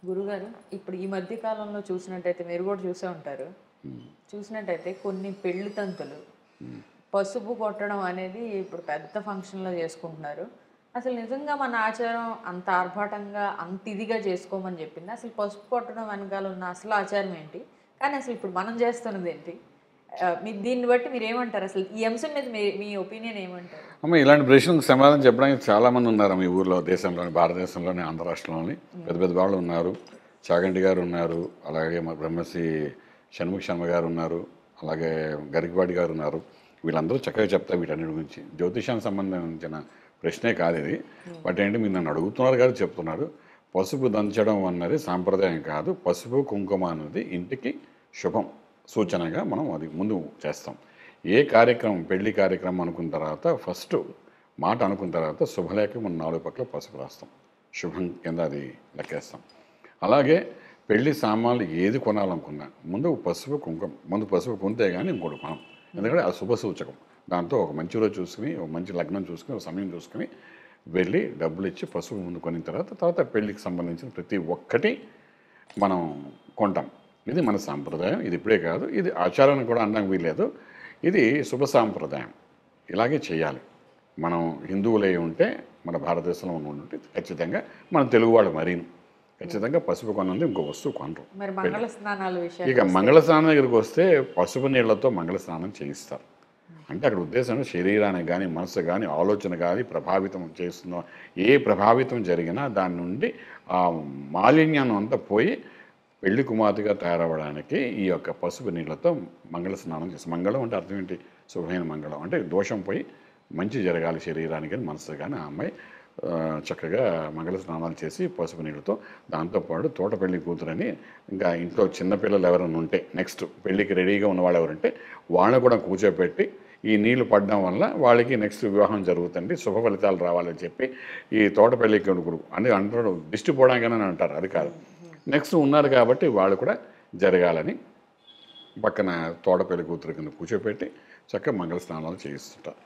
గురుగారు ఇప్పుడు ఈ మధ్య కాలంలో చూసినట్టయితే మీరు కూడా చూసే ఉంటారు. చూసినట్టయితే కొన్ని పెళ్లి తంతులు పసుపు కొట్టడం అనేది ఇప్పుడు పెద్ద ఫంక్షన్‌లో చేసుకుంటున్నారు. అసలు నిజంగా మన ఆచారం అంత ఆర్భాటంగా, అంత ఇదిగా చేసుకోమని చెప్పిందా? అసలు పసుపు కొట్టడం వెనకాల ఉన్న అసలు ఆచారం ఏంటి? కానీ అసలు ఇప్పుడు మనం చేస్తున్నదేంటి? మీరు దీన్ని బట్టి మీరేమంటారు? అసలు ఈ అంశం మీద మీ మీ ఒపీనియన్ ఏమంటారు? అమ్మ ఇలాంటి ప్రశ్నలకు సమాధానం చెప్పడానికి చాలామంది ఉన్నారు మీ ఊర్లో, దేశంలోని, భారతదేశంలోని, ఆంధ్ర రాష్ట్రంలోని పెద్ద పెద్ద వాళ్ళు ఉన్నారు. చాగంటి గారు ఉన్నారు, అలాగే మా బ్రహ్మశ్రీ షణ్ముఖ శర్మ గారు ఉన్నారు, అలాగే గరికపాటి గారు ఉన్నారు. వీళ్ళందరూ చక్కగా చెప్తారు వీటన్నిటి గురించి. జ్యోతిషానికి సంబంధించిన ప్రశ్నే కాదు ఇది. బట్ ఏంటి మీరు నన్ను అడుగుతున్నారు కానీ చెప్తున్నారు. పసుపు దంచడం అన్నది సాంప్రదాయం కాదు. పసుపు కుంకుమ అన్నది ఇంటికి శుభం సూచనగా మనం అది ముందు చేస్తాం. ఏ కార్యక్రమం, పెళ్లి కార్యక్రమం అనుకున్న తర్వాత ఫస్ట్ మాట అనుకున్న తర్వాత శుభలేఖ మనం 4 పక్కల పసుపు రాస్తాం. శుభం కింద అది లెక్కేస్తాం. అలాగే పెళ్లి సామాన్లు ఏది కొనాలనుకున్నా ముందు పసుపు కుంకుమ, ముందు పసుపు కొంతే కానీ ఇంకోటి కొనం. ఎందుకంటే అది శుభ సూచకం. దాంతో ఒక మంచి రోజు చూసుకుని, ఒక మంచి లగ్నం చూసుకుని, ఒక సమయం చూసుకుని వెళ్ళి డబ్బులు ఇచ్చి పసుపు ముందు కొనిన తర్వాత పెళ్లికి సంబంధించిన ప్రతి ఒక్కటి మనం కొంటాం. ఇది మన సాంప్రదాయం. ఇది ఇప్పుడే కాదు, ఇది ఆచారాన్ని కూడా అనడానికి వీల్లేదు. ఇది శుభ సాంప్రదాయం. ఇలాగే చేయాలి. మనం హిందువులై ఉంటే, మన భారతదేశంలో ఉంటే ఖచ్చితంగా మన తెలుగు వాళ్ళు మరీను ఖచ్చితంగా పసుపు కొన్నది ఇంకో వస్తువు కొనరు. మరి మంగళ స్నానాల ఇక మంగళ స్నానం దగ్గరికి వస్తే పసుపు నీళ్లతో మంగళ స్నానం చేయిస్తారు. అంటే అక్కడ ఉద్దేశం శరీరానికి కానీ, మనసు కానీ, ఆలోచన కానీ ప్రభావితం చేస్తుందో, ఏ ప్రభావితం జరిగినా దాని నుండి ఆ మాలిన్యాన్ని అంతా పోయి పెళ్లి కుమార్తెగా తయారవ్వడానికి ఈ యొక్క పసుపు నీళ్ళతో మంగళ స్నానం చేస్తాం. మంగళం అంటే అర్థం ఏంటి? శుభమైన మంగళం అంటే దోషం పోయి మంచి జరగాలి శరీరానికి కానీ, మనసు కానీ. ఆ అమ్మాయి చక్కగా మంగళ స్నానాలు చేసి పసుపు నీళ్ళతో, దాంతోపాటు తోట పెళ్లి కూతురని ఇంకా ఇంట్లో చిన్నపిల్లలు ఎవరైనా ఉంటే, నెక్స్ట్ పెళ్ళికి రెడీగా ఉన్న వాళ్ళు ఎవరంటే వాళ్ళని కూడా కూర్చోపెట్టి ఈ నీళ్లు పడడం వల్ల వాళ్ళకి నెక్స్ట్ వివాహం జరుగుతుంది, శుభ ఫలితాలు రావాలని చెప్పి ఈ తోట పెళ్లి కొడుకు అని అంటారు. దిష్టి పోవడానికని అంటారు, అది కాదు. నెక్స్ట్ ఉన్నారు కాబట్టి వాళ్ళు కూడా జరగాలని పక్కన తోట పెళ్లి కూతురు కింద కూర్చోపెట్టి చక్కగా మంగళ స్నానాలు చేయిస్తుంటారు.